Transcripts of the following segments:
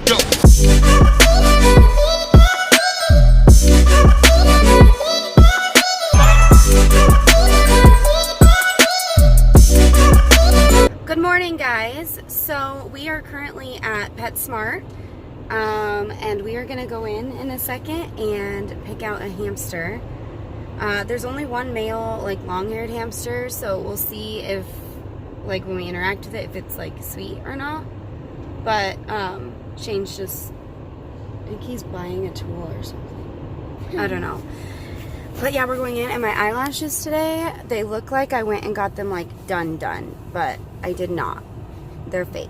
Go. Good morning, guys. So we are currently at PetSmart, and we are gonna go in a second and pick out a hamster. There's only one male, like, long-haired hamster, so we'll see if, like, when we interact with it, if it's, like, sweet or not. But Shane's just, I think he's buying a tool or something. I don't know. But yeah, we're going in, and my eyelashes today, they look like I went and got them, like, done, but I did not. They're fake.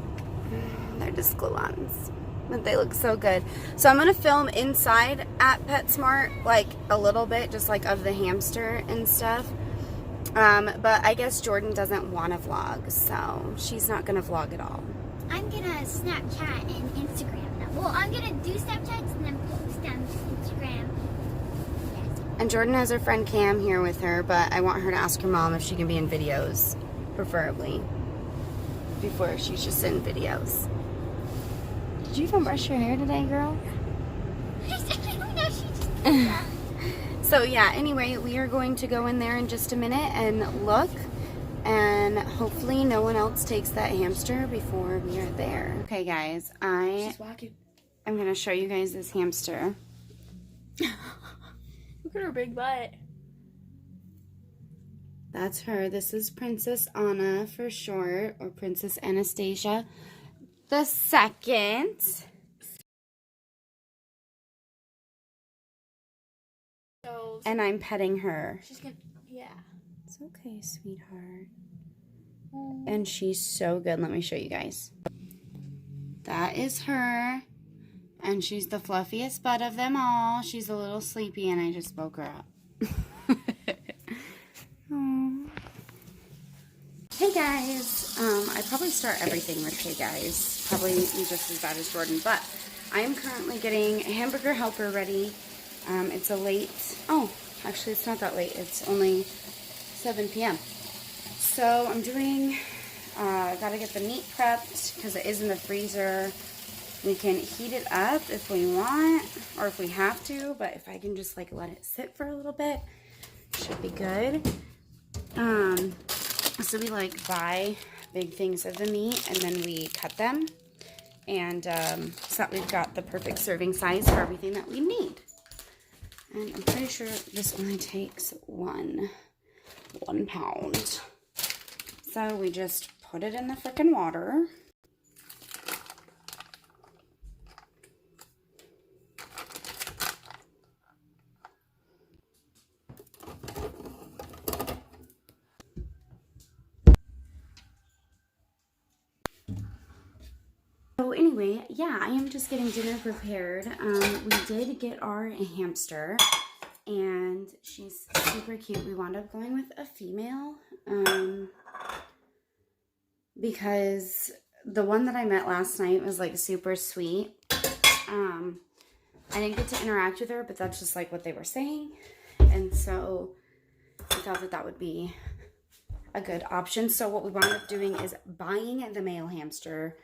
They're just glue-ons, but they look so good. So I'm gonna film inside at PetSmart, like, a little bit, just like of the hamster and stuff. But I guess Jordan doesn't want to vlog, so she's not gonna vlog at all. I'm gonna Snapchat and Instagram them. Well, I'm gonna do Snapchats and then post on Instagram. Yes. And Jordan has her friend Cam here with her, but I want her to ask her mom if she can be in videos, preferably, before she's just in videos. Did you even brush your hair today, girl? So yeah, anyway, we are going to go in there in just a minute and look, and hopefully no one else takes that hamster before we are there. Okay, guys, I'm gonna show you guys this hamster. Look at her big butt. That's her. This is Princess Anna for short, or Princess Anastasia the second. And I'm petting her. She's gonna, yeah. It's okay, sweetheart. And she's so good. Let me show you guys. That is her. And she's the fluffiest butt of them all. She's a little sleepy, and I just woke her up. Hey guys, I probably start everything with hey guys, probably just as bad as Jordan, but I am currently getting a hamburger helper ready. It's a late, oh, actually it's not that late, it's only 7 p.m. So I'm doing, gotta get the meat prepped because it is in the freezer. We can heat it up if we want, or if we have to, but if I can just, like, let it sit for a little bit, should be good. So we, like, buy big things of the meat, and then we cut them, and so that we've got the perfect serving size for everything that we need. And I'm pretty sure this only takes one pound. So we just put it in the frickin' water. So anyway, yeah, I am just getting dinner prepared. We did get our hamster, and she's super cute. We wound up going with a female, because the one that I met last night was, like, super sweet. I didn't get to interact with her, but that's just, like, what they were saying, and so I thought that that would be a good option. So what we wound up doing is buying the male hamster,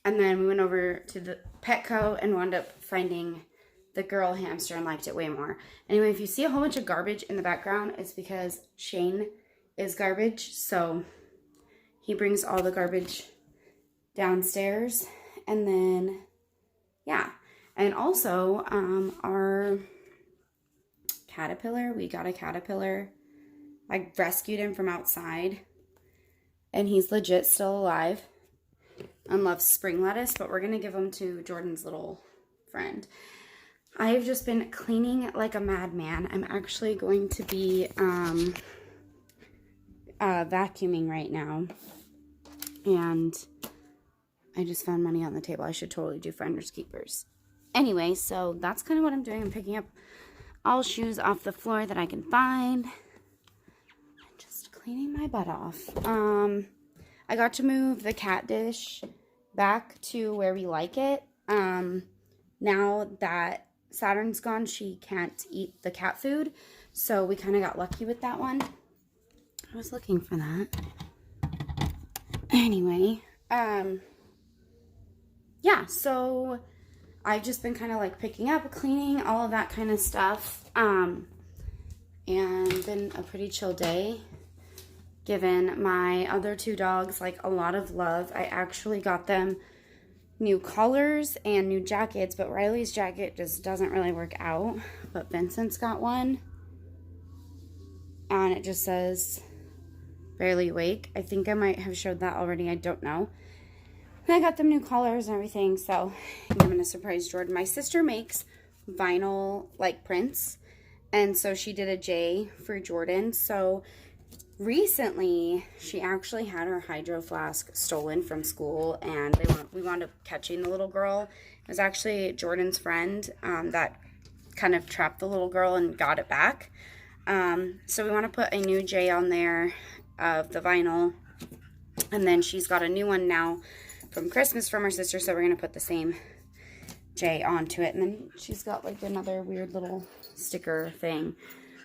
and then we went over to the Petco and wound up finding the girl hamster and liked it way more. Anyway, if you see a whole bunch of garbage in the background, it's because Shane is garbage. So he brings all the garbage downstairs. And then, yeah. And also, our caterpillar, we got a caterpillar. I rescued him from outside. And he's legit still alive. And loves spring lettuce, but we're going to give them to Jordan's little friend. I've just been cleaning like a madman. I'm actually going to be vacuuming right now. And I just found money on the table. I should totally do finders keepers. Anyway, so that's kind of what I'm doing. I'm picking up all shoes off the floor that I can find. I'm just cleaning my butt off. I got to move the cat dish back to where we like it. Now that Saturn's gone, she can't eat the cat food. So we kind of got lucky with that one. I was looking for that. Anyway, yeah, so I've just been kind of like picking up, cleaning, all of that kind of stuff. And been a pretty chill day. Given my other two dogs like a lot of love. I actually got them new collars and new jackets, but Riley's jacket just doesn't really work out. But Vincent's got one, and it just says barely awake. I think I might have showed that already. I don't know. And I got them new collars and everything, so I'm gonna surprise Jordan. My sister makes vinyl like prints, and so she did a J for Jordan. So recently, she actually had her hydro flask stolen from school, and we wound up catching the little girl. It was actually Jordan's friend that kind of trapped the little girl and got it back. So we want to put a new J on there of the vinyl, and then she's got a new one now from Christmas from her sister, so we're going to put the same J onto it. And then she's got like another weird little sticker thing.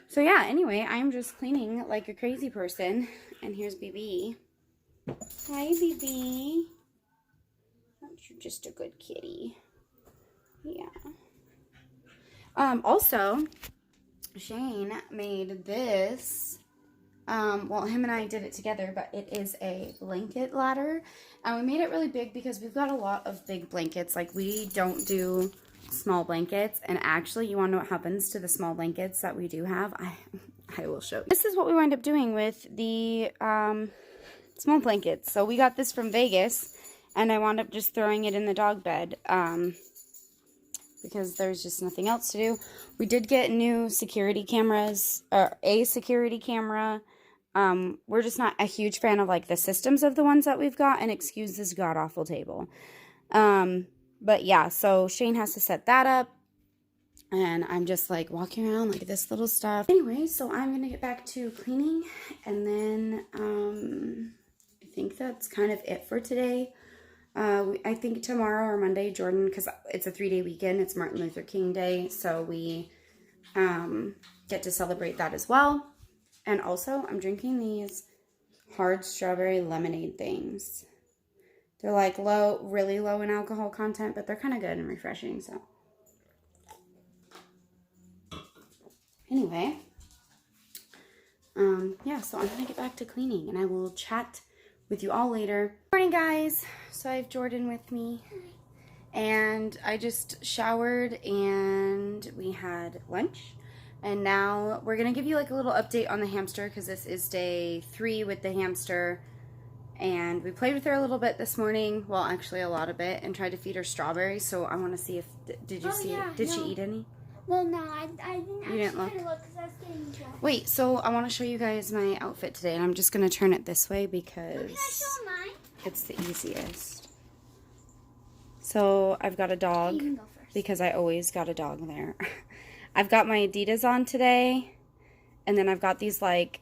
So yeah, anyway, I'm just cleaning like a crazy person. And here's BB. Hi, BB. Aren't you just a good kitty? Yeah. Also, Shane made this. Well, him and I did it together, but it is a blanket ladder. And we made it really big because we've got a lot of big blankets. Like, we don't do small blankets. And actually, you want to know what happens to the small blankets that we do have? I will show you. This is what we wind up doing with the small blankets. So we got this from Vegas, and I wound up just throwing it in the dog bed because there's just nothing else to do. We did get new security cameras, or a security camera. We're just not a huge fan of like the systems of the ones that we've got, and excuse this god-awful table. But yeah, so Shane has to set that up, and I'm just like walking around like this little stuff. Anyway, so I'm gonna get back to cleaning, and then I think that's kind of it for today. I think tomorrow or Monday, Jordan, because it's a 3-day weekend, it's Martin Luther King Day, so we get to celebrate that as well. And also, I'm drinking these hard strawberry lemonade things. They're like really low in alcohol content, but they're kind of good and refreshing, so. Anyway, yeah, so I'm gonna get back to cleaning, and I will chat with you all later. Morning, guys. So I have Jordan with me, and I just showered, and we had lunch. And now we're gonna give you like a little update on the hamster, because this is day 3 with the hamster. And we played with her a little bit this morning. Well, actually a lot of it, and tried to feed her strawberries. So I want to see if, did you see it? Did she eat any? Well, no, I didn't actually look because I was getting dressed. Wait, so I want to show you guys my outfit today, and I'm just going to turn it this way because Can I show mine? It's the easiest. So I've got a dog, You can go first. because I always got a dog there. I've got my Adidas on today, and then I've got these like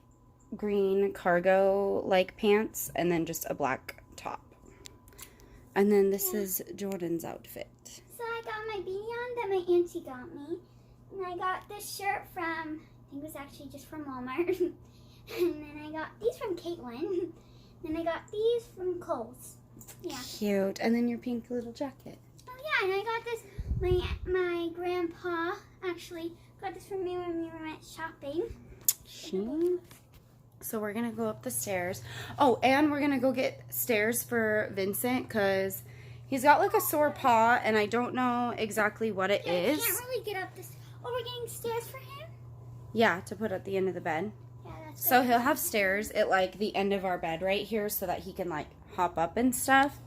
green cargo like pants, and then just a black top. And then this is Jordan's outfit. So I got my beanie on that my auntie got me. And I got this shirt from, I think it was actually just from Walmart. And then I got these from Caitlin. Then I got these from Kohl's. Yeah. Cute. And then your pink little jacket. Oh yeah, and I got this, my grandpa actually got this from me when we went shopping. So we're going to go up the stairs. Oh, and we're going to go get stairs for Vincent, because he's got like a sore paw, and I don't know exactly what it is. I can't really get up this. Oh, we're getting stairs for him? Yeah, to put at the end of the bed. Yeah, that's So good. he'll have stairs at like the end of our bed right here, so that he can like hop up and stuff.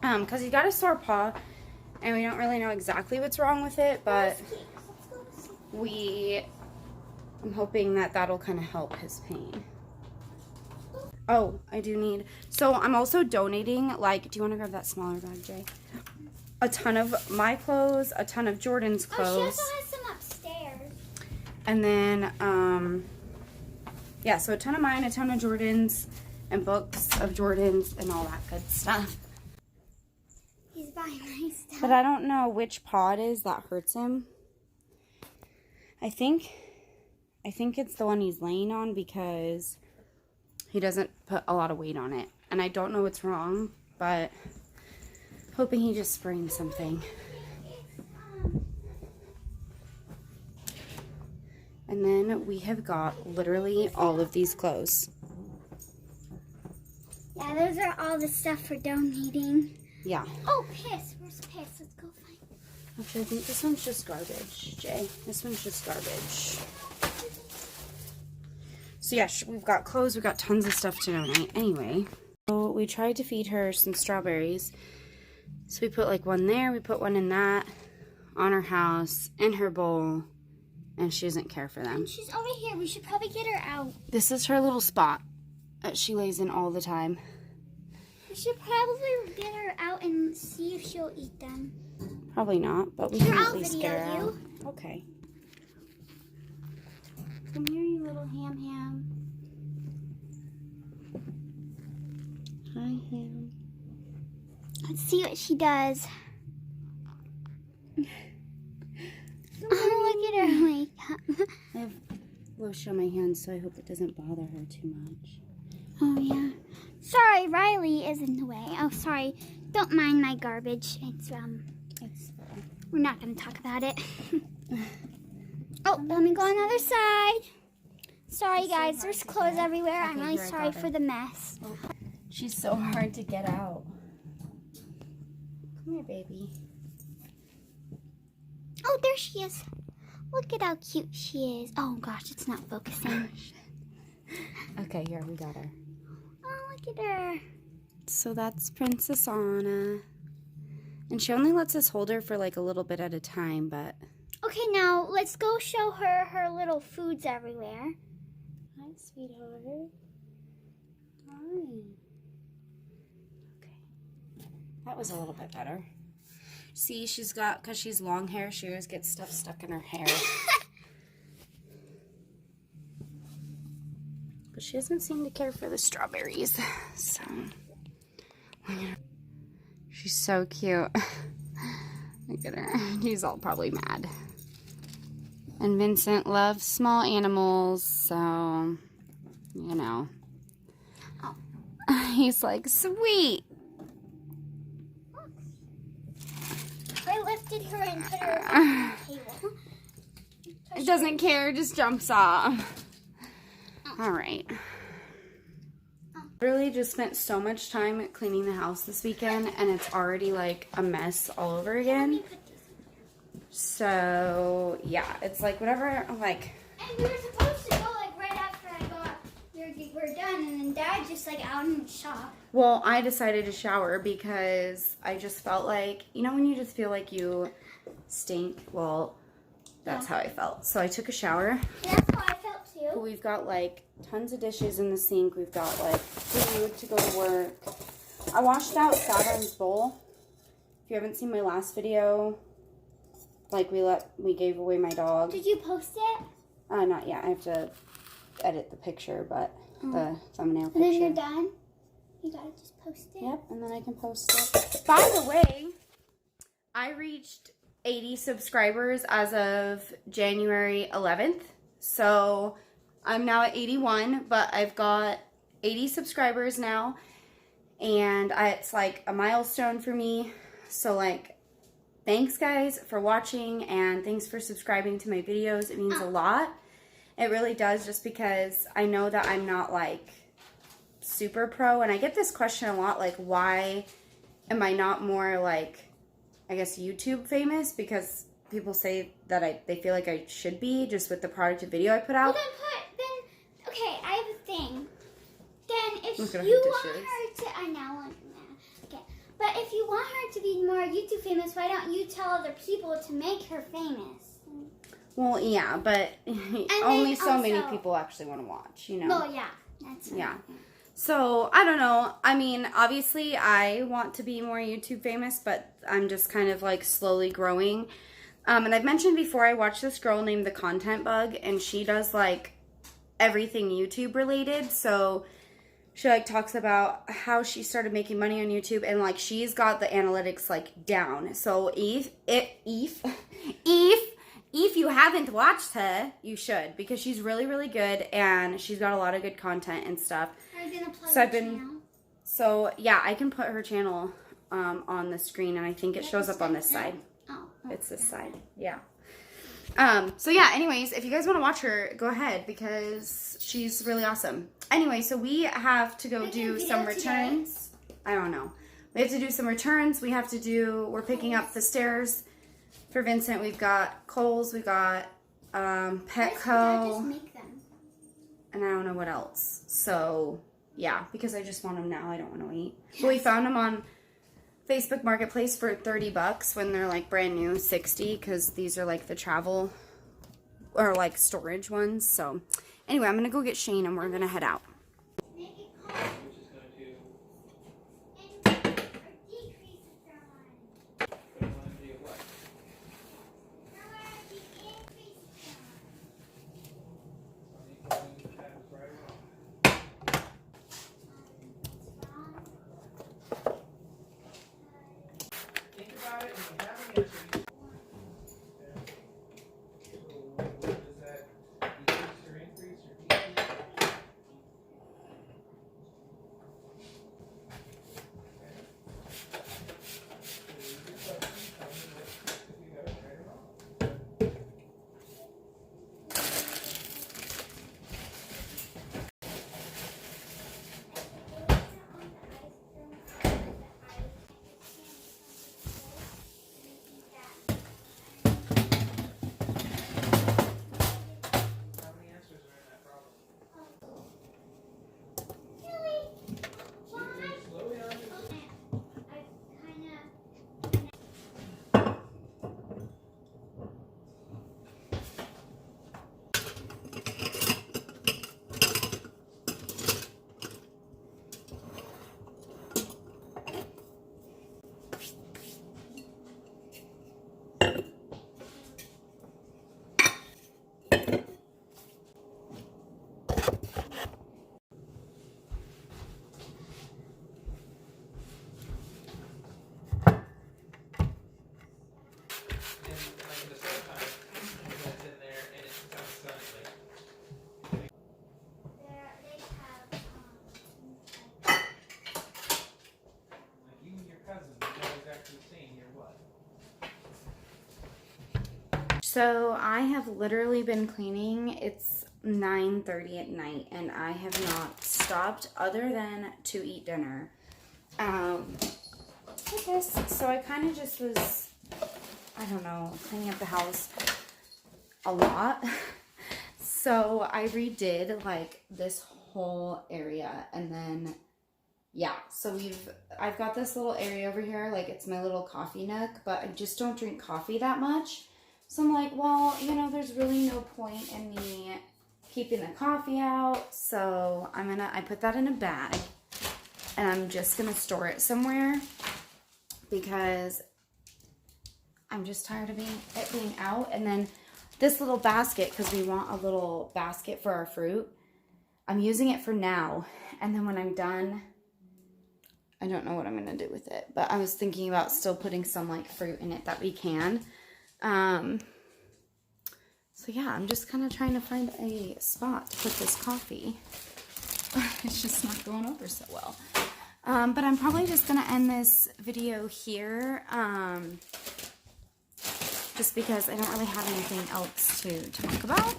Because he's got a sore paw, and we don't really know exactly what's wrong with it, but Let's go to sleep. I'm hoping that that'll kind of help his pain. Oh, I do need, so I'm also donating, like, do you want to grab that smaller bag, Jay? A ton of my clothes, a ton of Jordan's Oh, she clothes. also has some upstairs. And then, yeah, so a ton of mine, a ton of Jordan's, and books of Jordan's, and all that good stuff. He's buying my stuff. But I don't know which paw it is that hurts him. I think it's the one he's laying on, because he doesn't put a lot of weight on it. And I don't know what's wrong, but hoping he just sprained something. And then we have got literally all of these clothes. Yeah, those are all the stuff for donating. Yeah. Oh, piss. Where's piss? Let's go find it. Actually, I think this one's just garbage, Jay. This one's just garbage. So yeah, we've got clothes. We've got tons of stuff to donate. Anyway, so we tried to feed her some strawberries. So we put like one there. We put one in that, on her house, in her bowl. And she doesn't care for them. And she's over here. We should probably get her out. This is her little spot that she lays in all the time. We should probably get her out and see if she'll eat them. Probably not, but we Here, can at I'll least video get her out. you. Okay. Come here, you little ham. Hi, Ham. Let's see what she does. Oh, look at her wake up. I have lotion on my hands, so I hope it doesn't bother her too much. Oh, yeah. Sorry, Riley is in the way. Oh, sorry. Don't mind my garbage. It's we're not going to talk about it. Oh, let me go on the other side. Sorry, guys. There's clothes everywhere. I'm really sorry for the mess. Oh, she's so hard to get out. Come here, baby. Oh, there she is. Look at how cute she is. Oh, gosh, it's not focusing. Okay, here, we got her. Oh, look at her. So that's Princess Anna. And she only lets us hold her for like a little bit at a time, but... Okay, now let's go show her her little foods everywhere. Hi, sweetheart. Hi. Okay. That was a little bit better. See, she's got, because she's long hair, she always gets stuff stuck in her hair. But she doesn't seem to care for the strawberries. So, she's so cute. Look at her. He's all probably mad. And Vincent loves small animals, so, you know. He's like, sweet. I lifted her and put her on the table. It doesn't care, just jumps off. All right. Really just spent so much time cleaning the house this weekend, and it's already like a mess all over again. So yeah, it's like whatever. Like. And we were supposed to go like right after we're done, and then Dad just like out in the shop. Well, I decided to shower because I just felt like, you know, when you just feel like you stink. Well, that's how I felt. So I took a shower. Yeah, that's how I felt too. We've got like tons of dishes in the sink. We've got like food to go to work. I washed out Saturn's bowl. If you haven't seen my last video, like we gave away my dog. Did you post it? Not yet. I have to edit the picture, but the thumbnail picture. And then you're done? You gotta just post it? Yep, and then I can post it. By the way, I reached 80 subscribers as of January 11th. So I'm now at 81, but I've got 80 subscribers now. And it's like a milestone for me. So like, thanks guys for watching, and thanks for subscribing to my videos. It means a lot. It really does, just because I know that I'm not like super pro, and I get this question a lot, like why am I not more like, I guess, YouTube famous? Because people say that they feel like I should be, just with the product of video I put out. Well, then okay, I have a thing. Then if Look at you her want dishes. her to, I know, okay, but if you want her to be more YouTube famous, why don't you tell other people to make her famous? Well, yeah, but only so many also- people actually want to watch, you know? Well, yeah, that's right. Yeah. So, I don't know. I mean, obviously, I want to be more YouTube famous, but I'm just kind of, like, slowly growing. And I've mentioned before, I watched this girl named The Content Bug, and she does, like, everything YouTube related. So, she, like, talks about how she started making money on YouTube, and, like, she's got the analytics, like, down. So, if you haven't watched her, you should, because she's really, really good, and she's got a lot of good content and stuff. Are you gonna plug So her channel? So yeah, I can put her channel on the screen, and I think it shows up on this side. Oh, It's this side, yeah. So yeah, anyways, if you guys want to watch her, go ahead because she's really awesome. Anyway, so we have to go do some returns. I don't know. We have to do some returns. We're picking up the stairs for Vincent. We've got Kohl's, we've got Petco, and I don't know what else. So yeah, because I just want them now. I don't want to wait. Yes. But we found them on Facebook Marketplace for $30 when they're like brand new, 60, because these are like the travel or like storage ones. So anyway, I'm gonna go get Shane and we're gonna head out. So I have literally been cleaning. It's 9:30 at night and I have not stopped other than to eat dinner. I guess, so I kind of just was, I don't know, cleaning up the house a lot. So I redid like this whole area and then, yeah, so I've got this little area over here, like it's my little coffee nook, but I just don't drink coffee that much. So I'm like, well, you know, there's really no point in me keeping the coffee out. So I put that in a bag and I'm just gonna store it somewhere because I'm just tired of it being out. And then this little basket, because we want a little basket for our fruit, I'm using it for now. And then when I'm done, I don't know what I'm gonna do with it, but I was thinking about still putting some like fruit in it that we can. So yeah, I'm just kind of trying to find a spot to put this coffee. It's just not going over so well. But I'm probably just going to end this video here. Just because I don't really have anything else to talk about.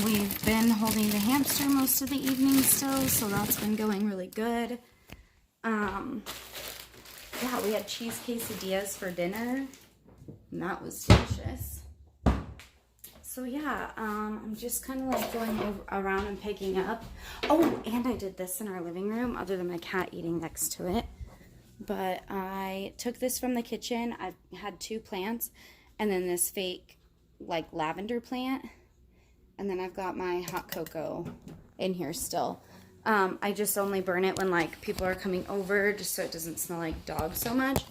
We've been holding the hamster most of the evening still, so that's been going really good. Yeah, we had cheese quesadillas for dinner. And that was delicious. So yeah, I'm just kind of like going around and picking up. Oh, and I did this in our living room, other than my cat eating next to it. But I took this from the kitchen. I had 2 plants, and then this fake like lavender plant. And then I've got my hot cocoa in here still. I just only burn it when like people are coming over, just so it doesn't smell like dog so much.